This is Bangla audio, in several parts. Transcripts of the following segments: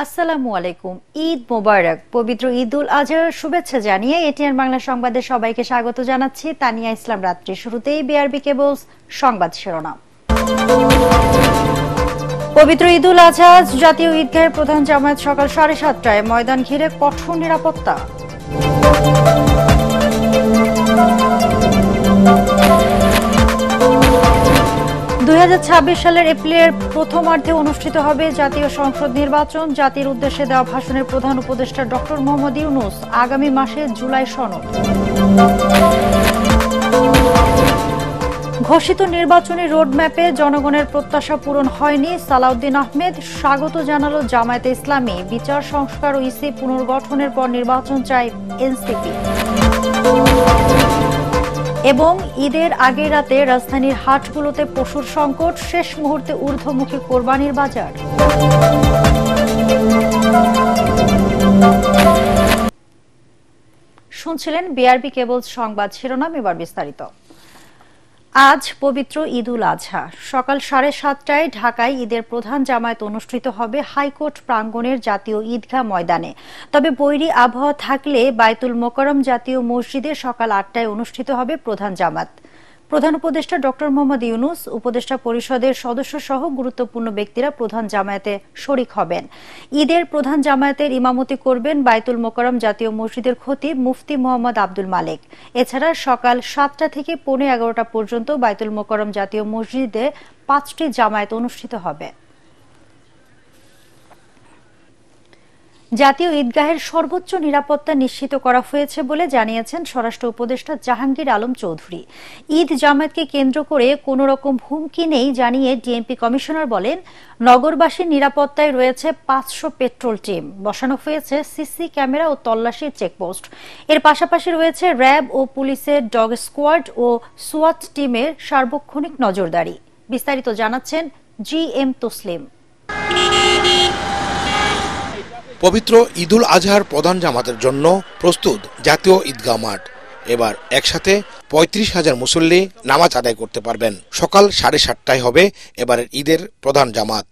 আসসালামু আলাইকুম। ঈদ মোবারক। পবিত্র ঈদুল আজহার শুভেচ্ছা জানিয়ে এটিএন বাংলা সংবাদে সবাইকে স্বাগত জানাচ্ছি। তানিয়া ইসলাম রাত্রি। শুরুতেই বিআরবি কেবলস সংবাদ শিরোনাম। পবিত্র ঈদুল আজহা জাতীয় ঈদগাহের প্রধান জামায়াত সকাল 7:30টায় ময়দান ঘিরে কঠোর নিরাপত্তা। সালের এপ্রিলের প্রথমার্ধে অনুষ্ঠিত হবে জাতীয় সংসদ নির্বাচন। জাতির উদ্দেশ্যে দেওয়া ভাষণের প্রধান উপদেষ্টা ডক্টর মোহাম্মদ ইউনূস। আগামী মাসে জুলাই সনদ। ঘোষিত নির্বাচনী রোডম্যাপে জনগণের প্রত্যাশা পূরণ হয়নি। সালাউদ্দিন আহমেদ। স্বাগত জানালো জামায়াতে ইসলামী। বিচার সংস্কার ও ইসি পুনর্গঠনের পর নির্বাচন চায় এনসিপি। এবং ঈদের আগের রাতে রাজধানীর হাটগুলোতে পশুর সংকট। শেষ মুহূর্তে ঊর্ধ্বমুখী কোরবানির বাজার। শুনছিলেন বিআরবি কেবলস সংবাদ শিরোনাম। এবার বিস্তারিত। আজ পবিত্র ঈদুল আজহা। সকাল 7:30টায় ঢাকায় ঈদের প্রধান জামায়াত অনুষ্ঠিত হবে হাইকোর্ট প্রাঙ্গণের জাতীয় ঈদগাহ ময়দানে। তবে বৈরী আবহাওয়া থাকলে বায়তুল মোকাররম জাতীয় মসজিদে সকাল 8টায় অনুষ্ঠিত হবে প্রধান জামাত। প্রধান উপদেষ্টা ডক্টর মোহাম্মদ ইউনূস, উপদেষ্টা পরিষদের সদস্য সহ গুরুত্বপূর্ণ ব্যক্তিরা প্রধান জামায়াতে শরিক হবেন। ঈদের প্রধান জামায়াতের ইমামতি করবেন বায়তুল মোকাররম জাতীয় মসজিদের খতিব মুফতি মোহাম্মদ আব্দুল মালেক। এছাড়া সকাল 7টা থেকে 11:15 পর্যন্ত বায়তুল মোকাররম জাতীয় মসজিদে 5টি জামায়াত অনুষ্ঠিত হবে। জাতীয় ঈদগাহের সর্বোচ্চ নিরাপত্তা নিশ্চিত করা হয়েছে বলে জানিয়েছেন স্বরাষ্ট্র উপদেষ্টা জাহাঙ্গীর আলম চৌধুরী। ঈদ জামায়াতকে কেন্দ্র করে কোনো রকম হুমকি নেই জানিয়ে ডিএমপি কমিশনার বলেন, নগরবাসীর নিরাপত্তায় রয়েছে 500 পেট্রোল টিম, বসানো হয়েছে সিসি ক্যামেরা ও তল্লাশির চেকপোস্ট। এর পাশাপাশি রয়েছে র্যাব ও পুলিশের ডগ স্কোয়াড ও সোয়াট টিমের সার্বক্ষণিক নজরদারি। বিস্তারিত জানাচ্ছেন জিএম তসলিম। পবিত্র ঈদুল আজহার প্রধান জামাতের জন্য প্রস্তুত জাতীয় ঈদগাহ মাঠ। এবার একসাথে 35,000 মুসল্লি নামাজ আদায় করতে পারবেন। সকাল 7:30টায় হবে এবারের ঈদের প্রধান জামাত।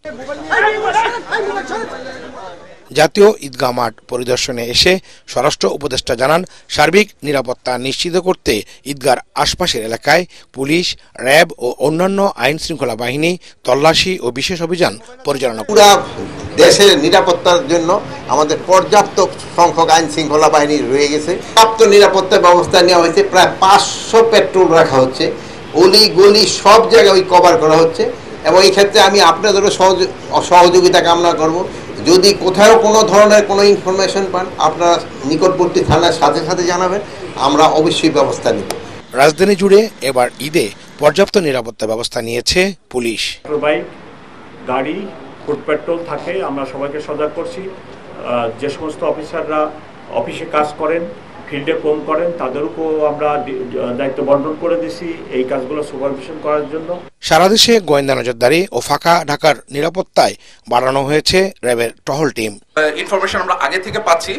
জাতীয় ঈদগাহ মাঠ পরিদর্শনে এসে স্বরাষ্ট্র উপদেষ্টা জানান, সার্বিক নিরাপত্তা নিশ্চিত করতে ঈদগাহর আশপাশের এলাকায় পুলিশ, র্যাব ও অন্যান্য আইন শৃঙ্খলা বাহিনী তল্লাশি ও বিশেষ অভিযান পরিচালনা করে। দেশের নিরাপত্তার জন্য আমাদের পর্যাপ্ত সংখ্যক আইন শৃঙ্খলা বাহিনী রয়ে গেছে। পর্যাপ্ত নিরাপত্তা ব্যবস্থা নেওয়া হয়েছে। প্রায় 500 পেট্রোল রাখা হচ্ছে। অলি গলি সব জায়গায় কভার করা হচ্ছে। এবং এই ক্ষেত্রে আমি আপনাদেরও সহযোগিতা কামনা করব। যদি কোথাও কোনো ধরনের কোনো ইনফরমেশন পান, আপনারা নিকটবর্তী থানার সাথে সাথে জানাবেন, আমরা অবশ্যই ব্যবস্থা নেব। রাজধানী জুড়ে এবার ঈদে পর্যাপ্ত নিরাপত্তা ব্যবস্থা নিয়েছে পুলিশ। বাইক, গাড়ি, ফুড পেট্রোল থাকে। আমরা সবাইকে সজাগ করছি। যে সমস্ত অফিসাররা অফিসে কাজ করেন, ফিল্ডে কম করেন, তাদেরকেও আমরা দায়িত্ব বন্টন করে দিছি এই কাজগুলো সুপারভিশন করার জন্য। সারা দেশে গোয়েন্দা নজরদারি ও ফাঁকা ঢাকার নিরাপত্তায় বাড়ানো হয়েছে র্যাবের টহল টিম। ইনফরমেশন আমরা আগে থেকে পাচ্ছি,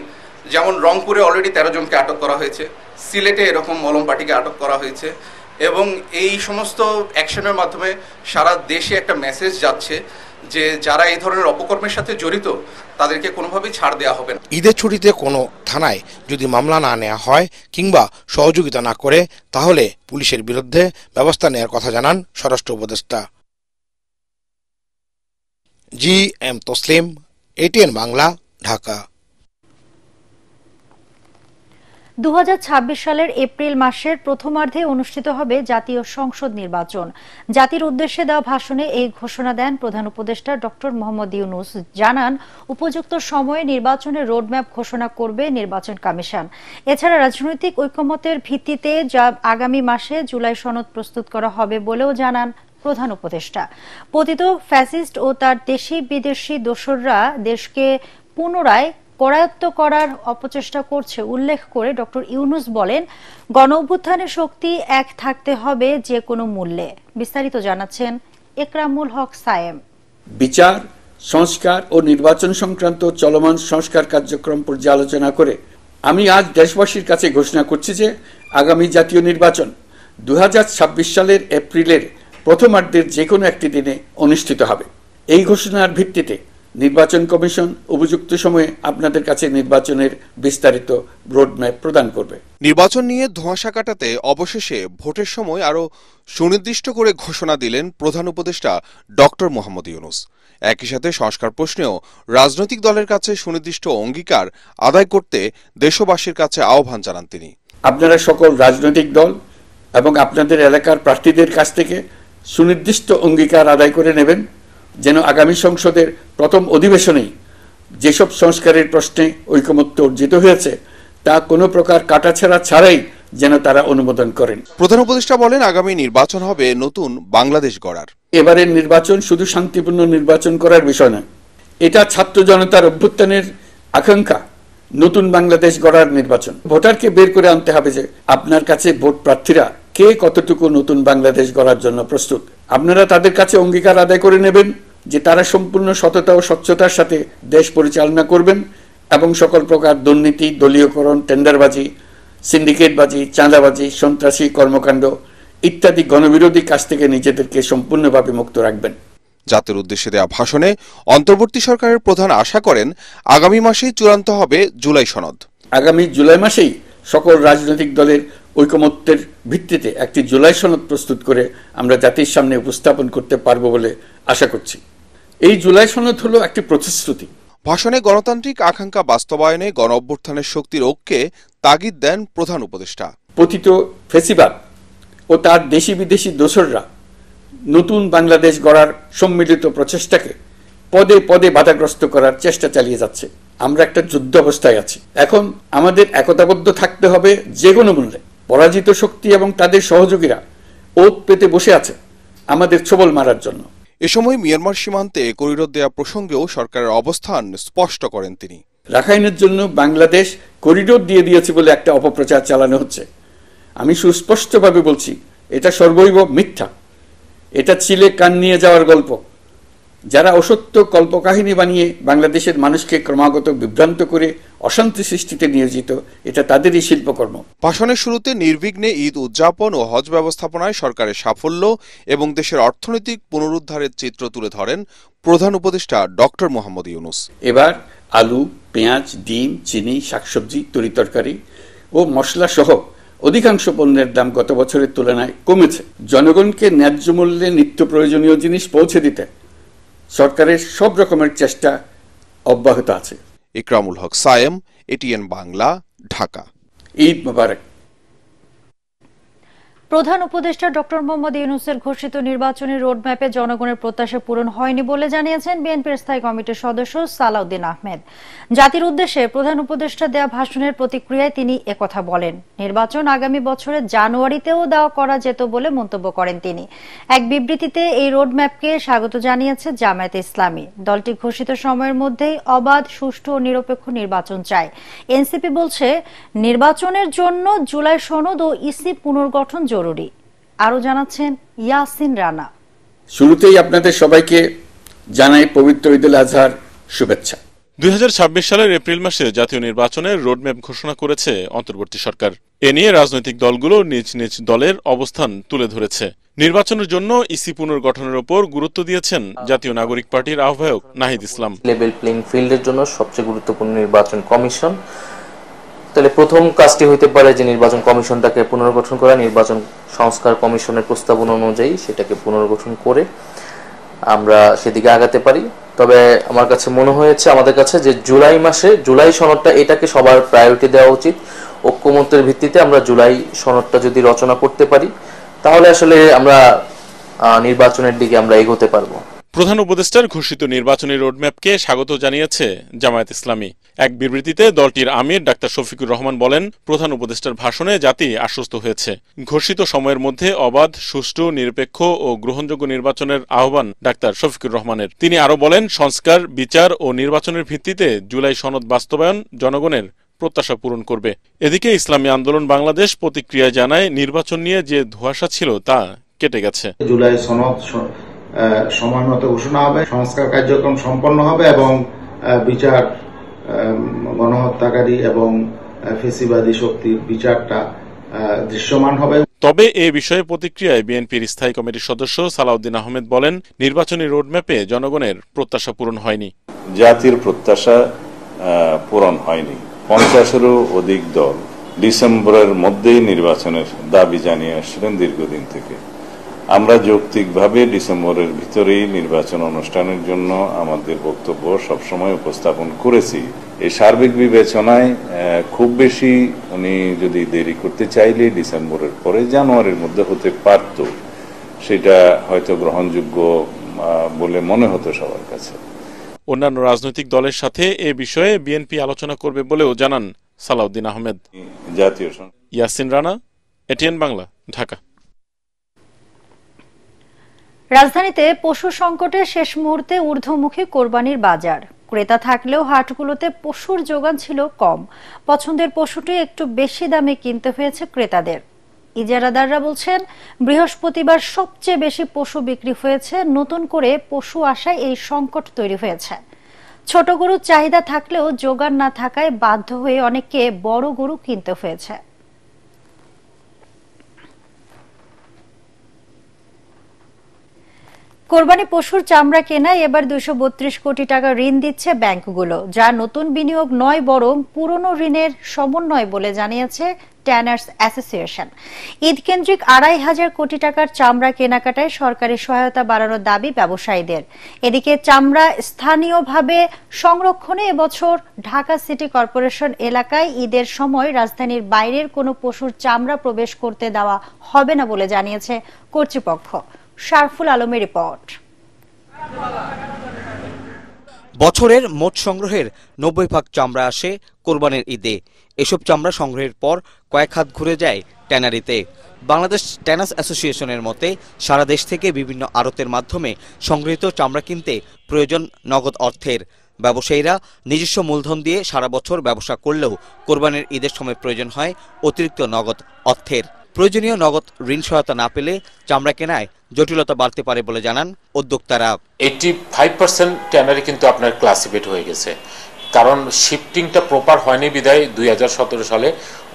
যেমন রংপুরে অলরেডি 13 জনকে আটক করা হয়েছে, সিলেটে এরকম মলম পার্টিকে আটক করা হয়েছে। এবং এই সমস্ত অ্যাকশনের মাধ্যমে সারা দেশে একটা মেসেজ যাচ্ছে যে যারা এই ধরনের অপকর্মের সাথে জড়িত তাদেরকে কোনোভাবেই ছাড় দেওয়া হবে না। ঈদের ছুটিতে কোনো থানায় যদি মামলা না নেওয়া হয় কিংবা সহযোগিতা না করে, তাহলে পুলিশের বিরুদ্ধে ব্যবস্থা নেওয়ার কথা জানান স্বরাষ্ট্র উপদেষ্টা। GM Taslim, ATN Bangla, Dhaka. 2026 সালের এপ্রিল মাসের প্রথমার্ধে অনুষ্ঠিত হবে জাতীয় সংসদ নির্বাচন। জাতির উদ্দেশ্যে দেওয়া ভাষণে এই ঘোষণা দেন প্রধান উপদেষ্টা ডক্টর মোহাম্মদ ইউনূস। জানান, উপযুক্ত সময়ে নির্বাচনের রোডম্যাপ ঘোষণা করবে নির্বাচন কমিশন। এছাড়া রাজনৈতিক ঐকমত্যের ভিত্তিতে যা আগামী মাসে জুলাই সনদ প্রস্তুত করা হবে বলেও জানান প্রধান উপদেষ্টা। পতিত ফ্যাসিস্ট ও তার দেশি বিদেশি দোসররা দেশকে পুনরায় করায়ত্ত করার অপচেষ্টা করছে উল্লেখ করে ডক্টর ইউনূস বলেন, গণ অভ্যুত্থানের শক্তি এক থাকতে হবে যে কোনো মূল্যে। বিস্তারিত জানাচ্ছেন একরামুল হক সায়েম। বিচার, সংস্কার ও নির্বাচন সংক্রান্ত চলমান সংস্কার কার্যক্রম পর্যালোচনা করে আমি আজ দেশবাসীর কাছে ঘোষণা করছি যে আগামী জাতীয় নির্বাচন 2026 সালের এপ্রিলের প্রথমার্ধের যে কোনো একটি দিনে অনুষ্ঠিত হবে। এই ঘোষণার ভিত্তিতে নির্বাচন কমিশন উপযুক্ত সময়ে আপনাদের কাছে নির্বাচনের বিস্তারিত রোডম্যাপ প্রদান করবে। নির্বাচন নিয়ে ধোঁয়াশা কাটাতে অবশেষে ভোটের সময় আরও সুনির্দিষ্ট করে ঘোষণা দিলেন প্রধান উপদেষ্টা ডক্টর মোহাম্মদ ইউনূস। একই সাথে সংস্কার প্রশ্নেও রাজনৈতিক দলের কাছে সুনির্দিষ্ট অঙ্গীকার আদায় করতে দেশবাসীর কাছে আহ্বান জানান তিনি। আপনারা সকল রাজনৈতিক দল এবং আপনাদের এলাকার প্রার্থীদের কাছ থেকে সুনির্দিষ্ট অঙ্গীকার আদায় করে নেবেন, যেন আগামী সংসদের প্রথম অধিবেশনেই যেসব সংস্কারের প্রশ্নে ঐকমত্য অর্জিত হয়েছে তা কোনো প্রকার কাটাছেঁড়া ছাড়াই যেন তারা অনুমোদন করেন। প্রধান উপদেষ্টা বলেন, আগামী নির্বাচন হবে নতুন বাংলাদেশ গড়ার। এবারের নির্বাচন শুধু শান্তিপূর্ণ নির্বাচন করার বিষয় নয়, এটা ছাত্র জনতার অভ্যুত্থানের আকাঙ্ক্ষা নতুন বাংলাদেশ গড়ার নির্বাচন। ভোটারকে বের করে আনতে হবে যে আপনার কাছে ভোট প্রার্থীরা কে কতটুকু নতুন বাংলাদেশ গড়ার জন্য প্রস্তুত। আপনারা তাদের কাছে অঙ্গীকার আদায় করে নেবেন যে তারা সম্পূর্ণ সততা ও স্বচ্ছতার সাথে দেশ পরিচালনা করবেন এবং সকল প্রকার দুর্নীতি, দলীয়করণ, টেন্ডারবাজি, সিন্ডিকেটবাজি, চাঁদাবাজি, সন্ত্রাসী কর্মকাণ্ড ইত্যাদি গণবিরোধী কাজ থেকে নিজেদেরকে সম্পূর্ণভাবে মুক্ত রাখবেন। জাতির উদ্দেশ্যে দেওয়া ভাষণে অন্তর্বর্তী সরকারের প্রধান আশা করেন আগামী মাসেই চূড়ান্ত হবে জুলাই সনদ। আগামী জুলাই মাসেই সকল রাজনৈতিক দলের ঐকমত্যের ভিত্তিতে একটি জুলাই সনদ প্রস্তুত করে আমরা জাতির সামনে উপস্থাপন করতে পারব বলে আশা করছি। এই জুলাই সনদ হলো একটি প্রতিশ্রুতি। ভাষণে গণতান্ত্রিক আকাঙ্ক্ষা বাস্তবায়নে গণ অভ্যুত্থানের শক্তির ঐক্যে তাগিদ দেন প্রধান উপদেষ্টা। পতিত ফ্যাসিবাদ ও তার দেশি বিদেশি দোসররা নতুন বাংলাদেশ গড়ার সম্মিলিত প্রচেষ্টাকে পদে পদে বাধাগ্রস্ত করার চেষ্টা চালিয়ে যাচ্ছে। আমরা একটা যুদ্ধ অবস্থায় আছি। এখন আমাদের একতাবদ্ধ থাকতে হবে যে কোনো মূল্যে। পরাজিত শক্তি এবং তাদের সহযোগীরা ওত পেতে বসে আছে আমাদের ছোবল মারার জন্য। এ সময় মিয়ানমার সীমান্তে করিডোর দেয়া প্রসঙ্গেও সরকারের অবস্থান স্পষ্ট করেন তিনি। রাখাইনের জন্য বাংলাদেশ করিডোর দিয়ে দিয়েছে বলে একটা অপপ্রচার চালানো হচ্ছে। আমি সুস্পষ্টভাবে বলছি, এটা সর্বৈব মিথ্যা। এটা চিলে কান নিয়ে যাওয়ার গল্প। যারা অসত্য কল্পকাহিনী বানিয়ে বাংলাদেশের মানুষকে ক্রমাগত বিভ্রান্ত করে অশান্তি সৃষ্টিতে নিয়োজিত, এটা তাদেরই শিল্পকর্ম। ভাষণের শুরুতে নির্বিঘ্নে ঈদ উদযাপন ও হজ ব্যবস্থাপনায় সরকারের সাফল্য এবং দেশের অর্থনৈতিক পুনরুদ্ধারের চিত্র তুলে ধরেন প্রধান উপদেষ্টা ডক্টর মোহাম্মদ ইউনূস। এবার আলু, পেঁয়াজ, ডিম, চিনি, শাকসবজি, তরিতরকারি ও মশলা সহ অধিকাংশ পণ্যের দাম গত বছরের তুলনায় কমেছে। জনগণকে ন্যায্য মূল্যে নিত্য প্রয়োজনীয় জিনিস পৌঁছে দিতে সরকারের সব রকমের চেষ্টা অব্যাহত আছে। ইকরামুল হক সায়েম, এটিএন বাংলা, ঢাকা। ঈদ মোবারক। প্রধান উপদেষ্টা ডক্টর মোহাম্মদ ইউনূসের ঘোষিত নির্বাচনী রোডম্যাপে জনগণের প্রত্যাশা পূরণ হয়নি বলে জানিয়েছেন বিএনপির স্থায়ী কমিটির সদস্য সালাউদ্দিন আহমেদ। জাতির উদ্দেশ্যে প্রধান উপদেষ্টা দেয়া ভাষণের প্রতিক্রিয়ায় তিনি একথা বলেন। নির্বাচন আগামী বছরের জানুয়ারিতেও দেওয়া করা যেত বলে মন্তব্য করেন তিনি। এক বিবৃতিতে এই রোডম্যাপকে স্বাগত জানিয়েছে জামায়াতে ইসলামী। দলটি ঘোষিত সময়ের মধ্যেই অবাধ, সুষ্ঠু ও নিরপেক্ষ নির্বাচন চায়। এনসিপি বলছে নির্বাচনের জন্য জুলাই সনদ ও ইসি পুনর্গঠন জরুরি। আরো জানাচ্ছেন ইয়াসিন রানা। শুরুতেই আপনাদের সবাইকে জানাই পবিত্র ঈদুল আজহার শুভেচ্ছা। 2026 সালের এপ্রিল মাসে জাতীয় নির্বাচনের রোডম্যাপ ঘোষণা করেছে অন্তর্বর্তী সরকার। এ নিয়ে রাজনৈতিক দলগুলো নিজ নিজ দলের অবস্থান তুলে ধরেছে। নির্বাচনের জন্য ইসি পুনর্গঠনের উপর গুরুত্ব দিয়েছেন জাতীয় নাগরিক পার্টির আহ্বায়ক নাহিদ ইসলাম। লেভেল প্লেইং ফিল্ডের জন্য সবচেয়ে গুরুত্বপূর্ণ নির্বাচন কমিশন। তাহলে প্রথম কাজটি হইতে পারে যে নির্বাচন কমিশনটাকে পুনর্গঠন করা, নির্বাচন সংস্কার কমিশনের প্রস্তাবনা অনুযায়ী সেটাকে পুনর্গঠন করে আমরা সেদিকে আগাতে পারি। তবে আমার কাছে মনে হয়েছে আমাদের কাছে যে জুলাই মাসে জুলাই সনদটা, এটাকে সবার প্রায়োরিটি দেওয়া উচিত। ঐক্যমত্যের ভিত্তিতে আমরা জুলাই সনদটা যদি রচনা করতে পারি তাহলে আসলে আমরা নির্বাচনের দিকে আমরা এগোতে পারবো। প্রধান উপদেষ্টার ঘোষিত নির্বাচনী রোডম্যাপকে স্বাগত জানিয়েছে জামায়াত ইসলামী। এক বিবৃতিতে দলটির আমির ডাক্তার শফিকুর রহমান বলেন, প্রধান উপদেষ্টার ভাষণে জাতি আশ্বস্ত হয়েছে। ঘোষিত সময়ের মধ্যে অবাধ, সুষ্ঠু, নিরপেক্ষ ও গ্রহণযোগ্য নির্বাচনের আহ্বান ডাক্তার শফিকুর রহমানের। তিনি আরো বলেন, সংস্কার, বিচার ও নির্বাচনের ভিত্তিতে জুলাই সনদ বাস্তবায়ন জনগণের প্রত্যাশা পূরণ করবে। এদিকে ইসলামী আন্দোলন বাংলাদেশ প্রতিক্রিয়া জানায়, নির্বাচন নিয়ে যে ধোঁয়াশা ছিল তা কেটে গেছে। জুলাই সনদ সময় মতো ঘোষণা হবে, সংস্কার কার্যক্রম সম্পন্ন হবে এবং বিচার, গণহত্যাকারী এবং ফেসিবাদী শক্তির বিচারটা দৃশ্যমান হবে। তবে এ বিষয়ে প্রতিক্রিয়ায় বিএনপির স্থায়ী কমিটির সদস্য সালাউদ্দিন আহমেদ বলেন, নির্বাচনী রোডম্যাপে জনগণের প্রত্যাশা পূরণ হয়নি। জাতির প্রত্যাশা পূরণ হয়নি। 50-এরও অধিক দল ডিসেম্বরের মধ্যেই নির্বাচনের দাবি জানিয়ে আসছিলেন দীর্ঘদিন থেকে। আমরা যৌক্তিকভাবে ডিসেম্বরের ভিতরেই নির্বাচন অনুষ্ঠানের জন্য আমাদের বক্তব্য সবসময় উপস্থাপন করেছি। এই সার্বিক বিবেচনায় খুব বেশি উনি যদি দেরি করতে চাইলে ডিসেম্বরের পরে জানুয়ারির মধ্যে হতে পারত, সেটা হয়তো গ্রহণযোগ্য বলে মনে হতো সবার কাছে। অন্যান্য রাজনৈতিক দলের সাথে এ বিষয়ে বিএনপি আলোচনা করবে বলেও জানান সালাউদ্দিন আহমেদ। জাতীয় ইয়াসিন রানা, এটিএন বাংলা, ঢাকা। রাজধানীতে পশু সংকটে শেষ মুহূর্তে ঊর্ধ্বমুখী কোরবানির বাজার। ক্রেতা থাকলেও হাটগুলোতে পশুর যোগান ছিল কম। পছন্দের পশুটি একটু বেশি দামে কিনতে হয়েছে ক্রেতাদের। ইজারাদাররা বলছেন, বৃহস্পতিবার সবচেয়ে বেশি পশু বিক্রি হয়েছে। নতুন করে পশু আসায় এই সংকট তৈরি হয়েছে। ছোট গরুর চাহিদা থাকলেও যোগান না থাকায় বাধ্য হয়ে অনেককে বড় গরু কিনতে হয়েছে। কোরবানি পশুর চামড়া কেনায় এবার 232 কোটি টাকা ঋণ দিচ্ছে ব্যাংকগুলো, যা নতুন বিনিয়োগ নয় বরং পুরনো ঋণের সমন্বয় বলে জানিয়েছে ট্যানার্স অ্যাসোসিয়েশন। ঈদ কেন্দ্রিক 2,500 কোটি টাকার চামড়া কেনাকাটায় সরকারি সহায়তা বাড়ানোর দাবি ব্যবসায়ীদের। এদিকে চামড়া স্থানীয়ভাবে সংরক্ষণে এবছর ঢাকা সিটি কর্পোরেশন এলাকায় ঈদের সময় রাজধানীর বাইরের কোনো পশুর চামড়া প্রবেশ করতে দেওয়া হবে না বলে জানিয়েছে কর্তৃপক্ষ। শারফুল আলমের রিপোর্ট। বছরের মোট সংগ্রহের 90% চামড়া আসে কোরবানির ঈদে। এসব চামড়া সংগ্রহের পর কয়েক হাত ঘুরে যায় ট্যানারিতে। বাংলাদেশ ট্যানার্স অ্যাসোসিয়েশনের মতে, সারা দেশ থেকে বিভিন্ন আড়তের মাধ্যমে সংগৃহীত চামড়া কিনতে প্রয়োজন নগদ অর্থের। ব্যবসায়ীরা নিজস্ব মূলধন দিয়ে সারা বছর ব্যবসা করলেও কোরবানির ঈদের সময় প্রয়োজন হয় অতিরিক্ত নগদ অর্থের। প্রয়োজনীয় নগদ ঋণ সহায়তা না পেলে চামড়া কেনায় জটিলতা বাড়তে পারে বলে জানান উদ্যোক্তারা। 85% ট্যানারি কিন্তু আপনার ক্লাসিফাইড হয়ে গেছে, কারণ শিফটিংটা প্রপার হয়নি বিধায় 2017 সালে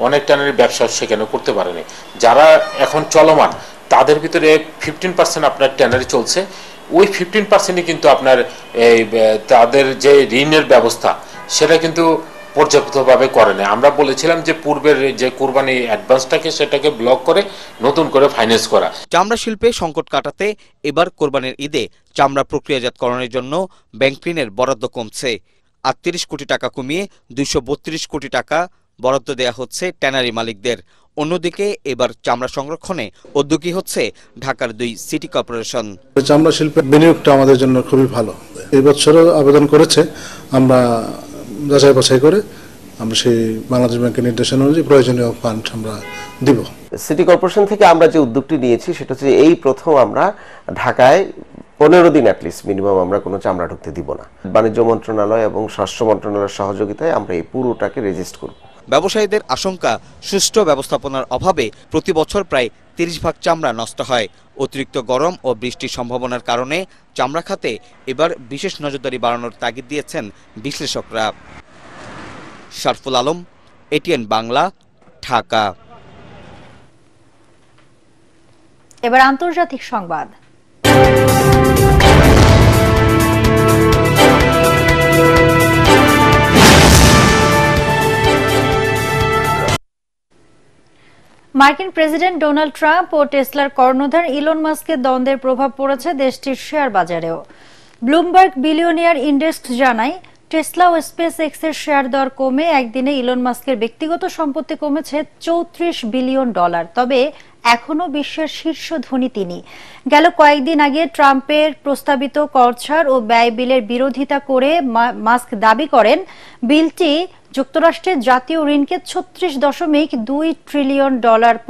অনেক ট্যানারি ব্যবসা সেখানে করতে পারেনি। যারা এখন চলমান তাদের ভিতরে 15% আপনার ট্যানারি চলছে। ওই 15%ই কিন্তু আপনার এই তাদের যে ঋণের ব্যবস্থা সেটা কিন্তু পর্যাপ্তভাবে করে না। আমরা বলেছিলাম যে পূর্বের যে কোরবানি অ্যাডভান্সটাকে সেটাকে ব্লক করে নতুন করে ফাইন্যান্স করা। চামড়া শিল্পে সংকট কাটাতে এবার কোরবানির ঈদে চামড়া প্রক্রিয়াজাতকরণের জন্য ব্যাংক ঋণের বরাদ্দ কমছে। 38 কোটি টাকা কমিয়ে 232 কোটি টাকা বরাদ্দ দেয়া হচ্ছে ট্যানারি মালিকদের। অন্যদিকে এবার চামড়া সংরক্ষণে উদ্যোগী হচ্ছে ঢাকার 2 সিটি কর্পোরেশন। চামড়া শিল্পের বিনিয়োগটা আমাদের জন্য খুবই ভালো। এই বছরও আবেদন করেছে, আমরা যাচাই বাছাই করে আমরা সেই বাংলাদেশ ব্যাংকের নির্দেশনা অনুযায়ী প্রয়োজনীয় ফান্ড আমরা দিব। সিটি কর্পোরেশন থেকে আমরা যে উদ্যোগটি নিয়েছি সেটা হচ্ছে এই প্রথম আমরা ঢাকায় 15 দিন অ্যাটলিস্ট মিনিমাম আমরা কোনো চামড়া ঢুকতে দিব না। বাণিজ্য মন্ত্রণালয় এবং স্বাস্থ্য মন্ত্রণালয়ের সহযোগিতায় আমরা এই পুরোটাকে রেজিস্ট করব। ব্যবসায়ীদের আশঙ্কা, সুষ্ঠু ব্যবস্থাপনার অভাবে প্রতি বছর প্রায় 30% চামড়া নষ্ট হয়। অতিরিক্ত গরম ও বৃষ্টির সম্ভাবনার কারণে চামড়া খাতে এবার বিশেষ নজরদারি বাড়ানোর তাগিদ দিয়েছেন বিশ্লেষকরা। শারফুল আলম, এটিএন বাংলা, ঢাকা। এবার আন্তর্জাতিক সংবাদ। মার্কিন প্রেসিডেন্ট ডোনাল্ড ট্রাম্প ও টেসলার কর্ণধার ইলন মাস্কের দ্বন্দ্বের প্রভাব পড়েছে দেশটির শেয়ার বাজারেও। ব্লুমবার্গ বিলিয়নিয়ার ইন্ডেক্স জানায়, টেসলা ও স্পেস এক্সের শেয়ার দর কমে একদিনে ইলন মাস্কের ব্যক্তিগত সম্পত্তি কমেছে $34 বিলিয়ন। তবে এখনো বিশ্বের শীর্ষ ধনী তিনি। গেল কয়েকদিন আগে ট্রাম্পের প্রস্তাবিত কর ছাড় ও ব্যয় বিলের বিরোধিতা করে মাস্ক দাবি করেন বিলটি যুক্তরাষ্ট্রের জাতীয় ঋণকে $36.2 ট্রিলিয়ন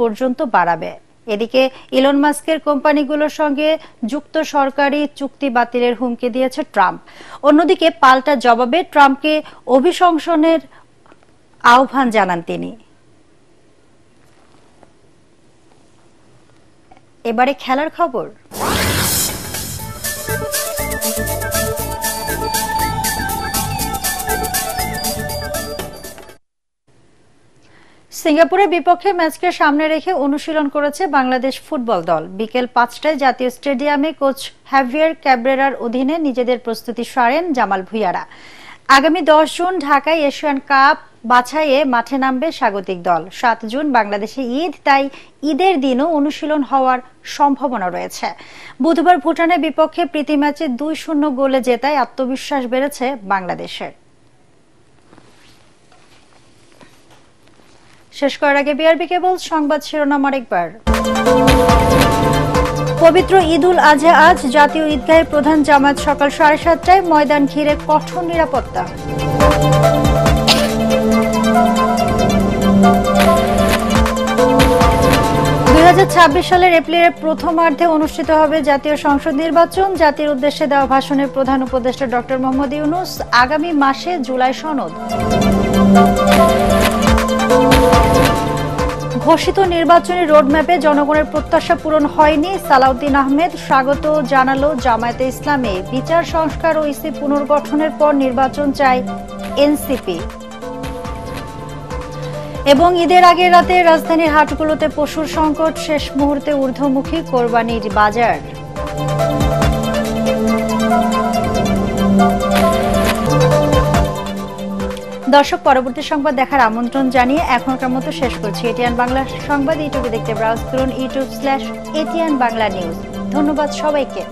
পর্যন্ত বাড়াবে। এদিকে ইলন মাস্কের কোম্পানিগুলোর সঙ্গে যুক্ত সরকারি চুক্তি বাতিলের হুমকি দিয়েছে ট্রাম্প। অন্যদিকে পাল্টা জবাবে ট্রাম্পকে অভিশংসনের আহ্বান জানান তিনি। এবারে খেলার খবর। সিঙ্গাপুরের বিপক্ষে ম্যাচকে সামনে রেখে অনুশীলন করেছে বাংলাদেশ ফুটবল দল। বিকেল 5টায় জাতীয় স্টেডিয়ামে কোচ হ্যাভিয়ার ক্যাব্রেরার অধীনে নিজেদের প্রস্তুতি সারেন জামাল ভুঁইয়ারা। আগামী 10 জুন ঢাকায় এশিয়ান কাপ বাছাইয়ে মাঠে নামবে স্বাগতিক দল। 7 জুন বাংলাদেশে ঈদ, তাই ঈদের দিনও অনুশীলন হওয়ার সম্ভাবনা রয়েছে। বুধবার ভুটানের বিপক্ষে প্রীতি ম্যাচে 2-0 গোলে জেতায় আত্মবিশ্বাস বেড়েছে বাংলাদেশের। শেষ করার আগে বিআরবি কেবল সংবাদ শিরোনাম আরেকবার। পবিত্র ঈদুল আজহা আজ, জাতীয় ঈদগাহে প্রধান জামাত সকাল 7:30টায়, ময়দান ঘিরে কঠোর নিরাপত্তা। সালের এপ্রিলের প্রথমার্ধে অনুষ্ঠিত হবে জাতীয় সংসদ নির্বাচন। জাতির উদ্দেশ্যে দেওয়া ভাষণে প্রধান উপদেষ্টা ডক্টর মোহাম্মদ ইউনূস, আগামী মাসে জুলাই সনদ। ঘোষিত নির্বাচনী রোডম্যাপে জনগণের প্রত্যাশা পূরণ হয়নি, সালাউদ্দিন আহমেদ। স্বাগত জানালো জামায়াতে ইসলামী। বিচার সংস্কার ও ইসি পুনর্গঠনের পর নির্বাচন চায় এনসিপি। এবং ঈদের আগের রাতে রাজধানীর হাটগুলোতে পশুর সংকট, শেষ মুহূর্তে ঊর্ধ্বমুখী কোরবানির বাজার। দর্শক, পরবর্তী সংবাদ দেখার আমন্ত্রণ জানিয়ে এখনকার মতো শেষ করছি। এটিএন বাংলা সংবাদ ইউটিউবে দেখতে ব্রাউজ করুন youtube/ATN Bangla News। ধন্যবাদ সবাইকে।